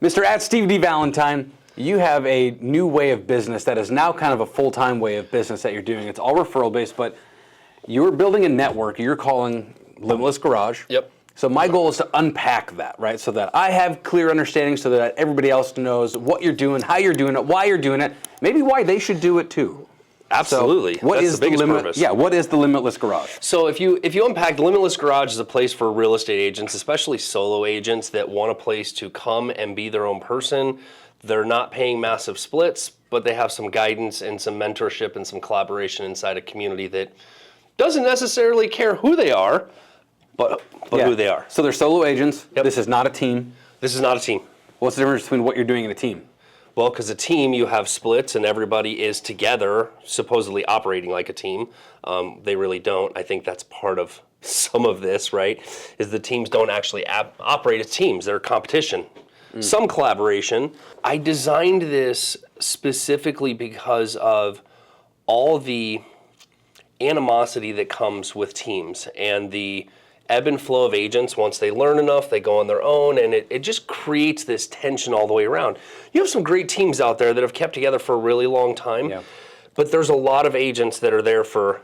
Mr. at Steve D. Valentine, you have a new way of business that is now kind of a full-time way of business that you're doing. It's all referral-based, but you're building a network you're calling Limitless Garage. Yep. So my goal is to unpack that, right? So that I have clear understanding so that everybody else knows what you're doing, how you're doing it, why you're doing it, maybe why they should do it too. Absolutely. So That's the biggest purpose. Yeah, what is the Limitless Garage? So if you unpack, the Limitless Garage is a place for real estate agents, especially solo agents that want a place to come and be their own person. They're not paying massive splits, but they have some guidance and some mentorship and some collaboration inside a community that doesn't necessarily care who they are, but who they are. So they're solo agents. Yep. This is not a team. This is not a team. What's the difference between what you're doing in a team? Well, because a team, you have splits and everybody is together, supposedly operating like a team. They really don't. I think that's part of some of this, right? Is the teams don't actually operate as teams. They're competition. Some collaboration. I designed this specifically because of all the animosity that comes with teams and the ebb and flow of agents. Once they learn enough, they go on their own, and it just creates this tension all the way around. You have some great teams out there that have kept together for a really long time, but there's a lot of agents that are there for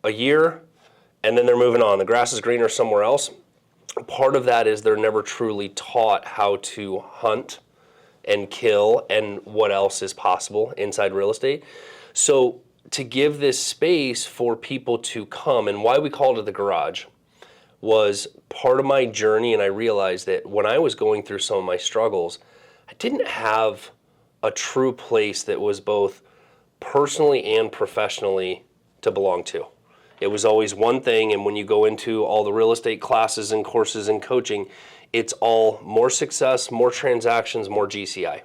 a year, and then they're moving on. The grass is greener somewhere else. Part of that is they're never truly taught how to hunt and kill and what else is possible inside real estate. So to give this space for people to come, and why we called it the garage, was part of my journey, and I realized that when I was going through some of my struggles, I didn't have a true place that was both personally and professionally to belong to. It was always one thing, and when you go into all the real estate classes and courses and coaching, it's all more success, more transactions, more GCI.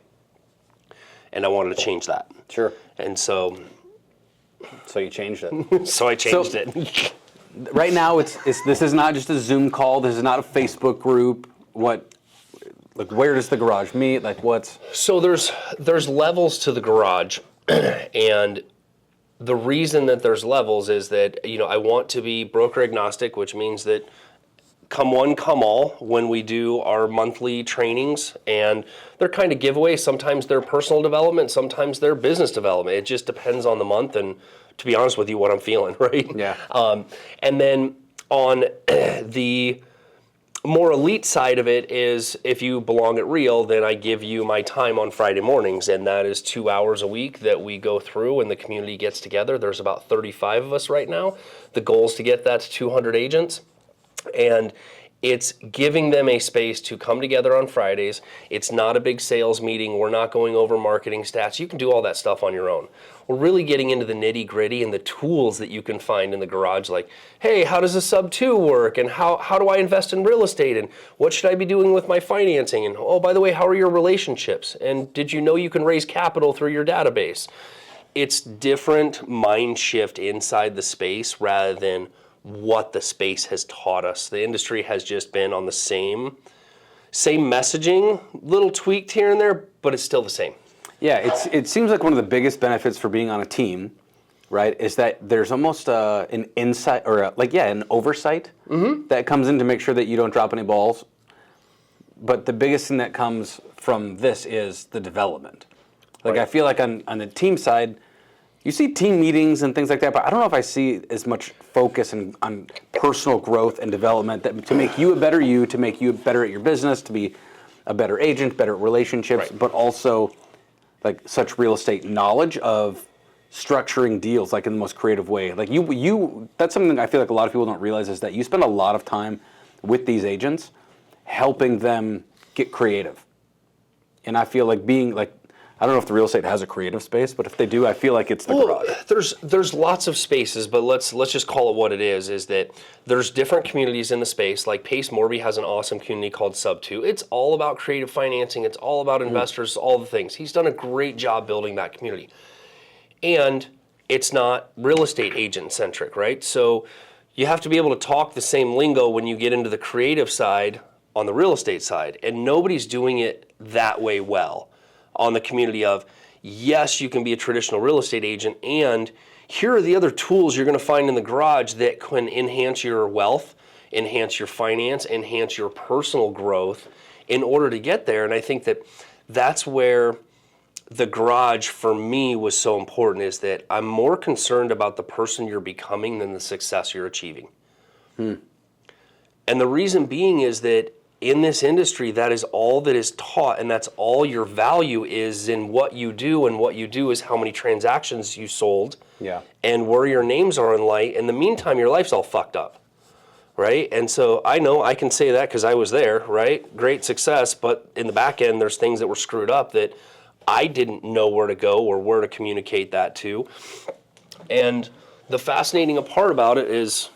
And I wanted to change that. Sure. And so you changed it. so I changed it. Right now, this is not just a Zoom call. This is not a Facebook group. Where does the garage meet? So there's levels to the garage, and the reason that there's levels is that I want to be broker agnostic, which means that come one, come all when we do our monthly trainings, and they're kind of giveaways. Sometimes they're personal development, sometimes they're business development. It just depends on the month and, to be honest with you, what I'm feeling, right? Yeah. And then on the more elite side of it is if you belong at Real, then I give you my time on Friday mornings, and that is 2 hours a week that we go through and the community gets together. There's about 35 of us right now. The goal is to get that to 200 agents, and it's giving them a space to come together on Fridays. It's not a big sales meeting. We're not going over marketing stats. You can do all that stuff on your own. We're really getting into the nitty gritty and the tools that you can find in the garage, like, hey, how does a sub 2 work? And how do I invest in real estate? And what should I be doing with my financing? And oh, by the way, how are your relationships? And did you know you can raise capital through your database? It's different mind shift inside the space rather than what the space has taught us. The industry has just been on the same messaging, little tweaked here and there, but it's still the same. Yeah, it seems like one of the biggest benefits for being on a team, right, is that there's almost an insight or an oversight that comes in to make sure that you don't drop any balls. But the biggest thing that comes from this is the development. Right. I feel like on the team side, you see team meetings and things like that, but I don't know if I see as much focus on personal growth and development to make you a better you, to make you better at your business, to be a better agent, better at relationships, but also such real estate knowledge of structuring deals in the most creative way. That's something that I feel like a lot of people don't realize is that you spend a lot of time with these agents helping them get creative. And I feel like being I don't know if the real estate has a creative space, but if they do, I feel like it's the garage. There's lots of spaces, but let's just call it what it is that there's different communities in the space. Like Pace Morby has an awesome community called Sub 2. It's all about creative financing. It's all about investors, all the things. He's done a great job building that community. And it's not real estate agent centric, right? So you have to be able to talk the same lingo when you get into the creative side on the real estate side. And nobody's doing it that way well. On the community of, yes, you can be a traditional real estate agent, and here are the other tools you're going to find in the garage that can enhance your wealth, enhance your finance, enhance your personal growth, in order to get there. And I think that that's where the garage for me was so important, is that I'm more concerned about the person you're becoming than the success you're achieving. And the reason being is that in this industry, that is all that is taught, and that's all your value is in what you do, and what you do is how many transactions you sold, and where your names are in light. In the meantime, your life's all fucked up, right? And so I know I can say that because I was there, right? Great success, but in the back end, there's things that were screwed up that I didn't know where to go or where to communicate that to. And the fascinating part about it is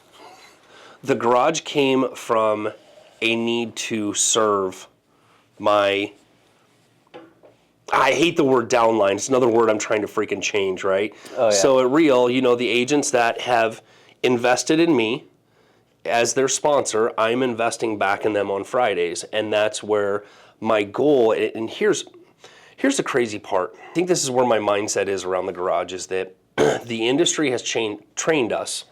the garage came from a need to serve my, I hate the word downline. It's another word I'm trying to freaking change, right? Oh, yeah. So at Real, the agents that have invested in me as their sponsor, I'm investing back in them on Fridays. And that's where my goal, and here's the crazy part. I think this is where my mindset is around the garage, is that the industry has trained us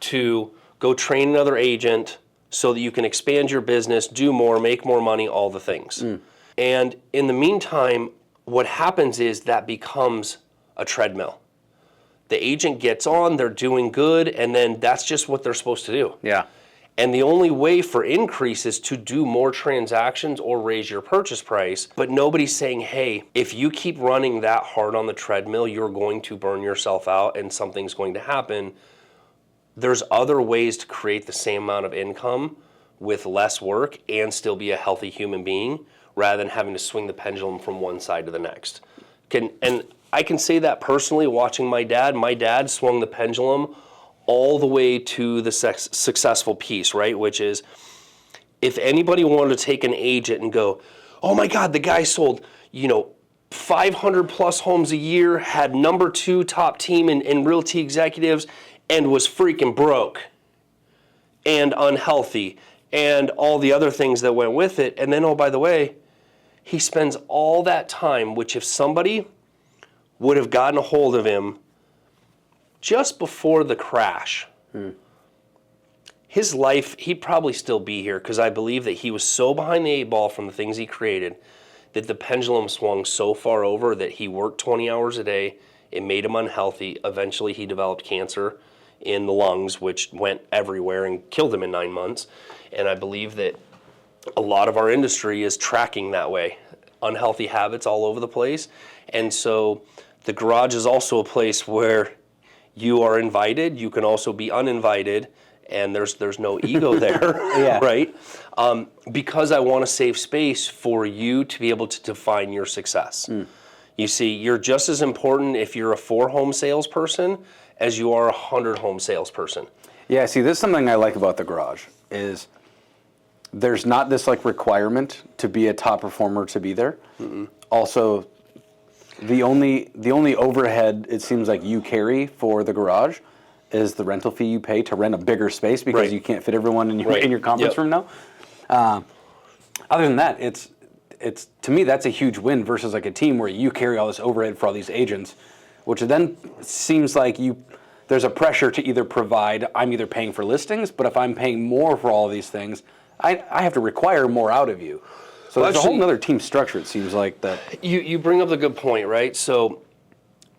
to go train another agent so that you can expand your business, do more, make more money, all the things. And in the meantime, what happens is that becomes a treadmill. The agent gets on, they're doing good, and then that's just what they're supposed to do. Yeah. And the only way for increase is to do more transactions or raise your purchase price. But nobody's saying, hey, if you keep running that hard on the treadmill, you're going to burn yourself out and something's going to happen. There's other ways to create the same amount of income with less work and still be a healthy human being, rather than having to swing the pendulum from one side to the next. And I can say that personally, watching my dad swung the pendulum all the way to the successful piece, right? Which is, if anybody wanted to take an agent and go, oh my God, the guy sold, 500 plus homes a year, had number 2 top team in realty executives, and was freaking broke and unhealthy and all the other things that went with it. And then, oh, by the way, he spends all that time, which if somebody would have gotten a hold of him just before the crash, his life, he'd probably still be here, because I believe that he was so behind the 8 ball from the things he created that the pendulum swung so far over that he worked 20 hours a day. It made him unhealthy. Eventually, he developed cancer in the lungs, which went everywhere and killed him in 9 months. And I believe that a lot of our industry is tracking that way. Unhealthy habits all over the place. And so the garage is also a place where you are invited. You can also be uninvited, and there's no ego there, right? Because I want to save space for you to be able to define your success. You see, you're just as important if you're a 4-home salesperson as you are a 100-home salesperson. Yeah, see, this is something I like about the garage, is there's not this requirement to be a top performer to be there. Also, the only overhead it seems like you carry for the garage is the rental fee you pay to rent a bigger space, because you can't fit everyone in your conference room now. Other than that, it's to me, that's a huge win versus a team where you carry all this overhead for all these agents, which then seems like there's a pressure to either provide. I'm either paying for listings, but if I'm paying more for all of these things, I have to require more out of you. So there's a whole other team structure, it seems like, that. You bring up the good point, right? So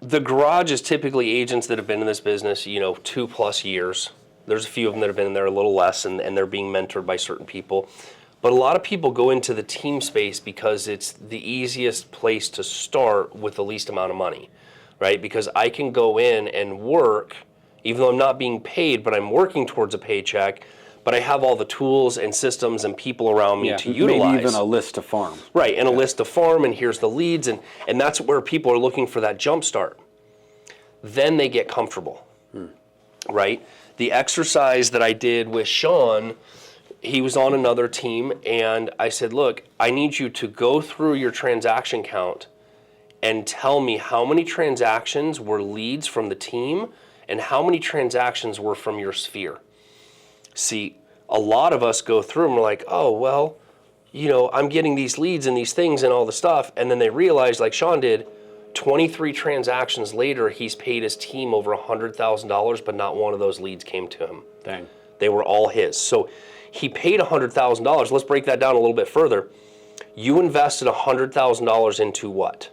the garage is typically agents that have been in this business, 2+ years. There's a few of them that have been in there a little less, and they're being mentored by certain people. But a lot of people go into the team space because it's the easiest place to start with the least amount of money, right? Because I can go in and work, even though I'm not being paid, but I'm working towards a paycheck, but I have all the tools and systems and people around me to utilize. Maybe even a list to farm. Right, and a list to farm, and here's the leads, and that's where people are looking for that jump start. Then they get comfortable, right? The exercise that I did with Sean, he was on another team, and I said, look, I need you to go through your transaction count and tell me how many transactions were leads from the team and how many transactions were from your sphere. See, a lot of us go through and we're like, oh, well, I'm getting these leads and these things and all the stuff. And then they realize, like Sean did, 23 transactions later, he's paid his team over $100,000, but not one of those leads came to him. Dang. They were all his. So he paid $100,000. Let's break that down a little bit further. You invested $100,000 into what?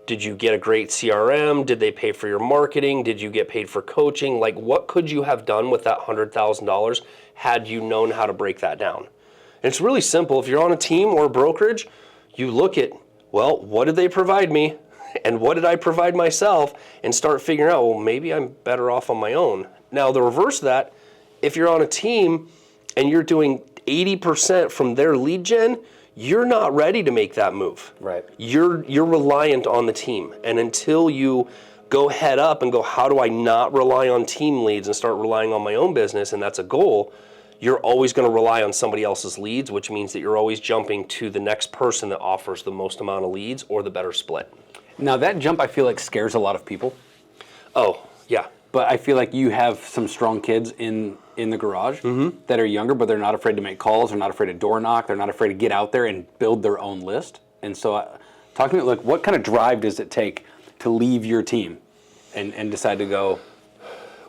Did you get a great CRM? Did they pay for your marketing? Did you get paid for coaching? Like, what could you have done with that $100,000 had you known how to break that down? And it's really simple. If you're on a team or a brokerage, you look at, well, what did they provide me? And what did I provide myself? And start figuring out, well, maybe I'm better off on my own. Now, the reverse of that, if you're on a team and you're doing 80% from their lead gen, you're not ready to make that move. Right. You're reliant on the team. And until you go head up and go, how do I not rely on team leads and start relying on my own business, and that's a goal, you're always going to rely on somebody else's leads, which means that you're always jumping to the next person that offers the most amount of leads or the better split. Now that jump I feel like scares a lot of people. Oh, yeah. But I feel like you have some strong kids in the garage that are younger, but they're not afraid to make calls. They're not afraid to door knock. They're not afraid to get out there and build their own list. And so talk to me, like, what kind of drive does it take to leave your team and decide to go?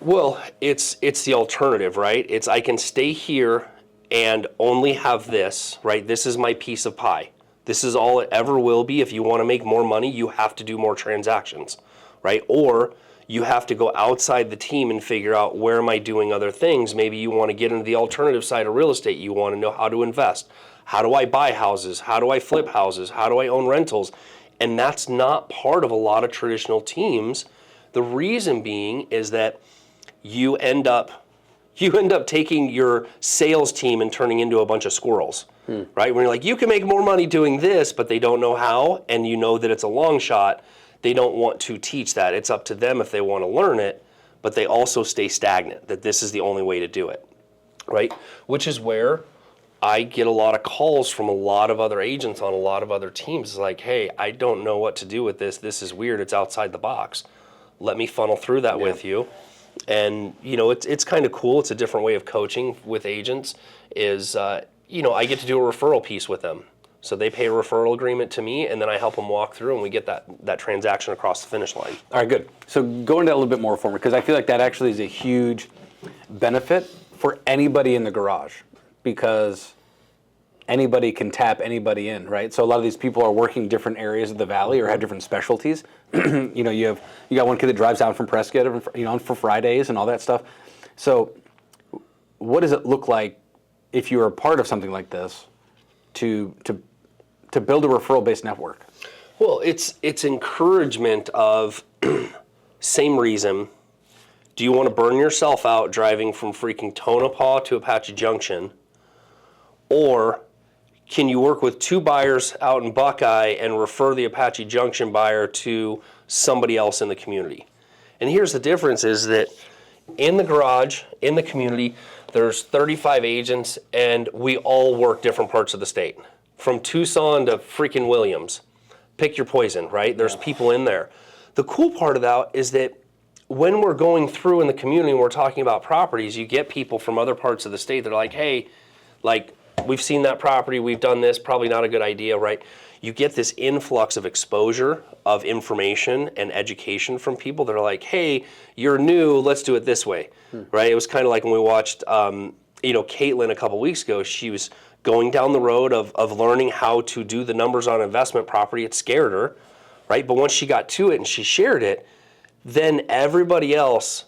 Well, it's the alternative, right? It's I can stay here and only have this, right? This is my piece of pie. This is all it ever will be. If you want to make more money, you have to do more transactions, right? Or you have to go outside the team and figure out, where am I doing other things? Maybe you want to get into the alternative side of real estate. You want to know how to invest. How do I buy houses? How do I flip houses? How do I own rentals? And that's not part of a lot of traditional teams. The reason being is that you end up taking your sales team and turning into a bunch of squirrels, right? When you're like, you can make more money doing this, but they don't know how, and you know that it's a long shot. They don't want to teach that. It's up to them if they want to learn it, but they also stay stagnant, that this is the only way to do it, right? Which is where I get a lot of calls from a lot of other agents on a lot of other teams. It's like, hey, I don't know what to do with this. This is weird. It's outside the box. Let me funnel through that with you. And, it's kind of cool. It's a different way of coaching with agents is, I get to do a referral piece with them. So they pay a referral agreement to me, and then I help them walk through, and we get that transaction across the finish line. All right, good. So go into that a little bit more for me, because I feel like that actually is a huge benefit for anybody in the garage, because anybody can tap anybody in, right? So a lot of these people are working different areas of the valley or have different specialties. You got one kid that drives down from Prescott, for Fridays and all that stuff. So what does it look like if you're a part of something like this to build a referral-based network? Well, it's encouragement of same reason. Do you want to burn yourself out driving from freaking Tonopah to Apache Junction? Or can you work with two buyers out in Buckeye and refer the Apache Junction buyer to somebody else in the community? And here's the difference is that in the garage, in the community, there's 35 agents, and we all work different parts of the state. From Tucson to freaking Williams. Pick your poison, right? There's people in there. The cool part of that is that when we're going through in the community and we're talking about properties, you get people from other parts of the state that are like, hey, we've seen that property, we've done this, probably not a good idea, right? You get this influx of exposure of information and education from people that are like, hey, you're new, let's do it this way, right? It was kind of like when we watched, Caitlin a couple weeks ago. She was going down the road of learning how to do the numbers on investment property. It scared her, right? But once she got to it and she shared it, then everybody else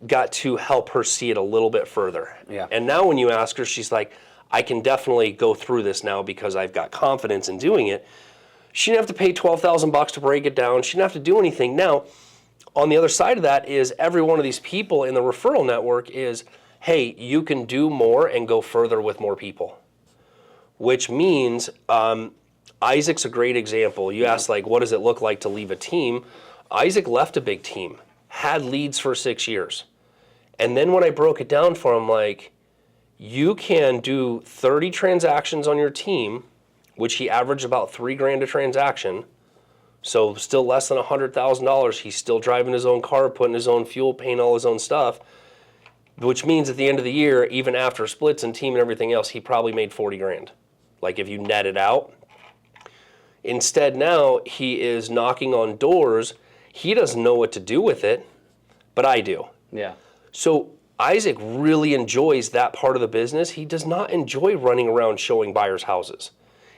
got to help her see it a little bit further. Yeah. And now when you ask her, she's like, I can definitely go through this now because I've got confidence in doing it. She didn't have to pay $12,000 to break it down. She didn't have to do anything. Now, on the other side of that is every one of these people in the referral network is, hey, you can do more and go further with more people. Which means, Isaac's a great example. You asked, what does it look like to leave a team? Isaac left a big team, had leads for 6 years. And then when I broke it down for him, you can do 30 transactions on your team, which he averaged about $3,000 a transaction. So still less than $100,000. He's still driving his own car, putting his own fuel, paying all his own stuff. Which means at the end of the year, even after splits and team and everything else, he probably made $40,000. If you net it out. Instead now, he is knocking on doors. He doesn't know what to do with it, but I do. Yeah. So Isaac really enjoys that part of the business. He does not enjoy running around showing buyers houses.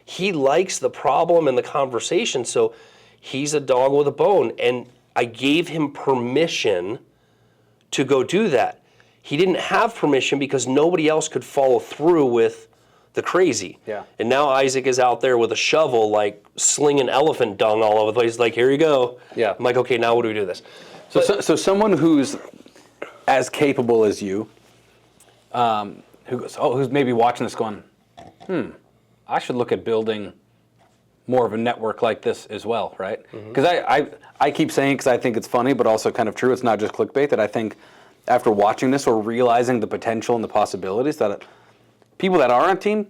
He likes the problem and the conversation, so he's a dog with a bone. And I gave him permission to go do that. He didn't have permission because nobody else could follow through with the crazy. Yeah. And now Isaac is out there with a shovel, like slinging elephant dung all over the place. Like, here you go. Yeah. I'm like, okay, now what do we do this? So someone who's as capable as you, who's maybe watching this going, I should look at building more of a network like this as well, right? Because I keep saying, because I think it's funny, but also kind of true, it's not just clickbait, that I think after watching this or realizing the potential and the possibilities, that people that are on a team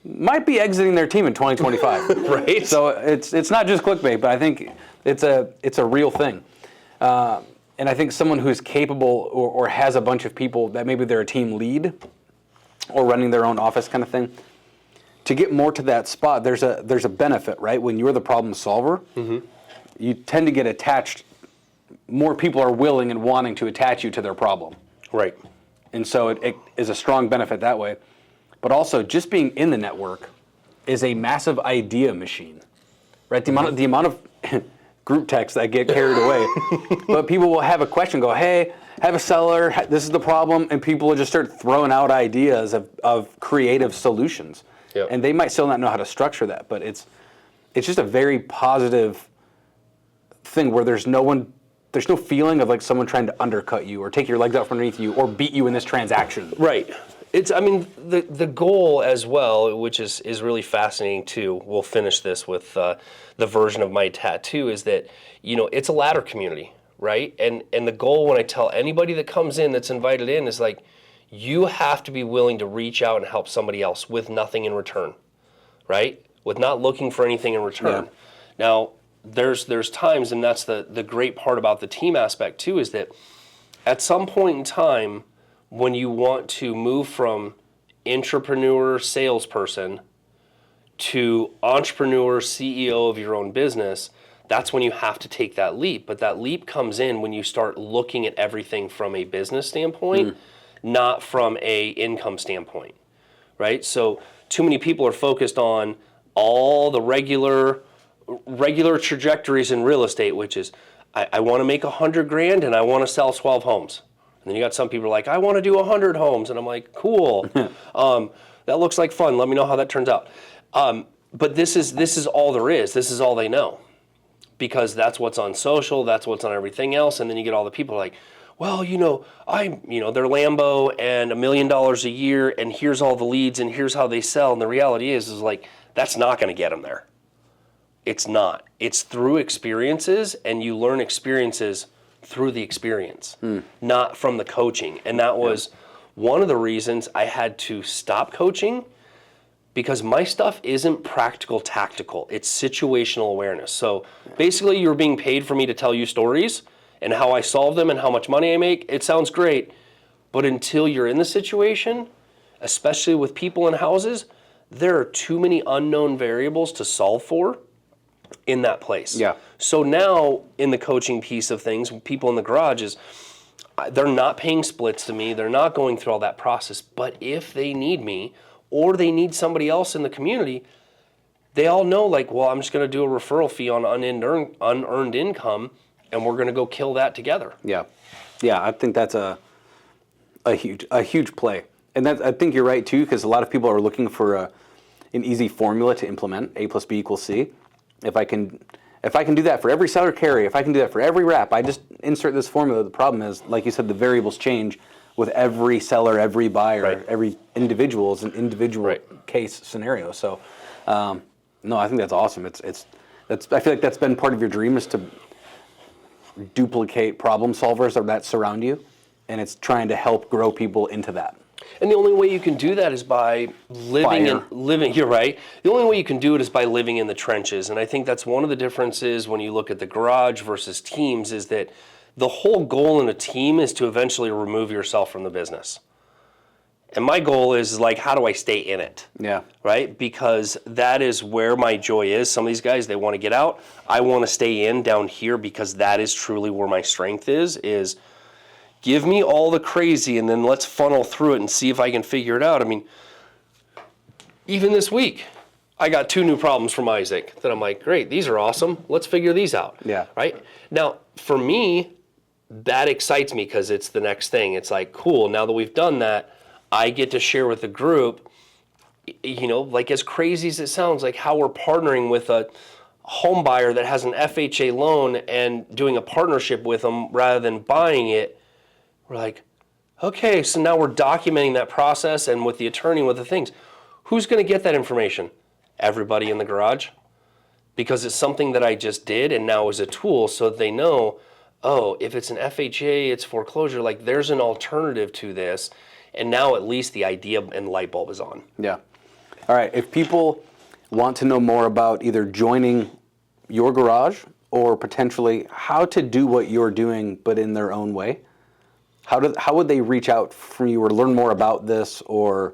might be exiting their team in 2025. Right. So it's not just clickbait, but I think it's a real thing. And I think someone who's capable or has a bunch of people that maybe they're a team lead or running their own office kind of thing, to get more to that spot, there's a benefit, right? When you're the problem solver, you tend to get attached. More people are willing and wanting to attach you to their problem. Right. And so it is a strong benefit that way. But also, just being in the network is a massive idea machine, right? The amount of group texts that get carried away. But people will have a question, go, hey, I have a seller, this is the problem, and people will just start throwing out ideas of creative solutions. Yep. And they might still not know how to structure that, but it's just a very positive thing where there's no feeling of like someone trying to undercut you or take your legs out from underneath you or beat you in this transaction. Right. The goal as well, which is really fascinating too, we'll finish this with the version of my tattoo, is that, it's a ladder community, right? And the goal when I tell anybody that comes in that's invited in is like, you have to be willing to reach out and help somebody else with nothing in return, right? With not looking for anything in return. Yeah. Now, there's times, and that's the great part about the team aspect too, is that at some point in time, when you want to move from entrepreneur salesperson to entrepreneur CEO of your own business, that's when you have to take that leap. But that leap comes in when you start looking at everything from a business standpoint, not from a income standpoint, right? So too many people are focused on all the regular trajectories in real estate, which is I want to make $100,000 and I want to sell 12 homes. And then you got some people like, I want to do 100 homes. And I'm like, cool. That looks like fun. Let me know how that turns out. But this is all there is. This is all they know. Because that's what's on social, that's what's on everything else. And then you get all the people like, well, they're Lambo and $1 million a year, and here's all the leads, and here's how they sell. And the reality is like, that's not going to get them there. It's not. It's through experiences, and you learn experiences through the experience, not from the coaching. And that was one of the reasons I had to stop coaching, because my stuff isn't practical tactical. It's situational awareness. So basically, you're being paid for me to tell you stories and how I solve them and how much money I make. It sounds great, but until you're in the situation, especially with people in houses, there are too many unknown variables to solve for in that place. Yeah. So now in the coaching piece of things, people in the garage they're not paying splits to me. They're not going through all that process. But if they need me or they need somebody else in the community, they all know like, well, I'm just going to do a referral fee on unearned income, and we're going to go kill that together. Yeah. I think that's a huge play. And I think you're right too, because a lot of people are looking for an easy formula to implement. A plus B equals C. If I can do that for every seller carry, if I can do that for every rep, I just insert this formula. The problem is, like you said, the variables change with every seller, every buyer, every individual is an individual case scenario. So, no, I think that's awesome. I feel like that's been part of your dream, is to duplicate problem solvers that surround you, and it's trying to help grow people into that. And the only way you can do that is by living. You're right. The only way you can do it is by living in the trenches. And I think that's one of the differences when you look at the garage versus teams, is that the whole goal in a team is to eventually remove yourself from the business. And my goal is like, how do I stay in it? Yeah. Right? Because that is where my joy is. Some of these guys, they want to get out. I want to stay in down here, because that is truly where my strength is give me all the crazy and then let's funnel through it and see if I can figure it out. I mean, even this week, I got 2 new problems from Isaac that I'm like, great, these are awesome. Let's figure these out. Yeah. Right? Now, for me, that excites me because it's the next thing. It's like, cool, now that we've done that, I get to share with the group, like as crazy as it sounds, like how we're partnering with a home buyer that has an FHA loan and doing a partnership with them rather than buying it. We're like, okay, so now we're documenting that process and with the attorney, with the things. Who's going to get that information? Everybody in the garage. Because it's something that I just did and now is a tool so that they know, oh, if it's an FHA, it's foreclosure, like there's an alternative to this. And now at least the idea and light bulb is on. Yeah. All right. If people want to know more about either joining your garage or potentially how to do what you're doing but in their own way, how would they reach out from you or learn more about this or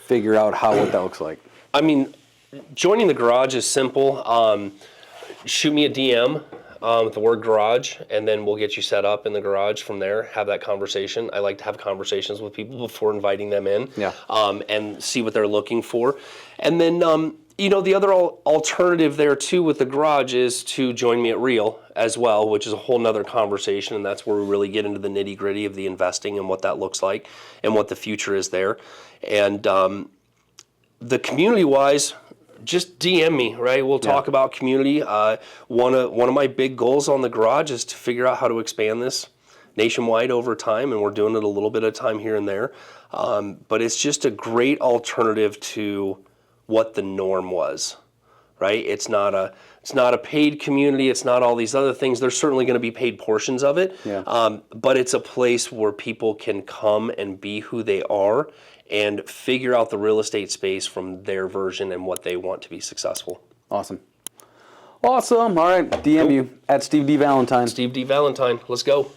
figure out what that looks like? I mean, joining the garage is simple. Shoot me a DM with the word garage, and then we'll get you set up in the garage from there. Have that conversation. I like to have conversations with people before inviting them in, and see what they're looking for. And then, the other alternative there too with the garage is to join me at Real as well, which is a whole nother conversation, and that's where we really get into the nitty gritty of the investing and what that looks like and what the future is there. And the community-wise, just DM me, right? We'll talk about community. One of my big goals on the garage is to figure out how to expand this nationwide over time, and we're doing it a little bit of time here and there. But it's just a great alternative to what the norm was, right? It's not a paid community. It's not all these other things. There's certainly going to be paid portions of it, but it's a place where people can come and be who they are and figure out the real estate space from their version and what they want to be successful. Awesome. All right. DM you at Steve D. Valentine. Steve D. Valentine. Let's go.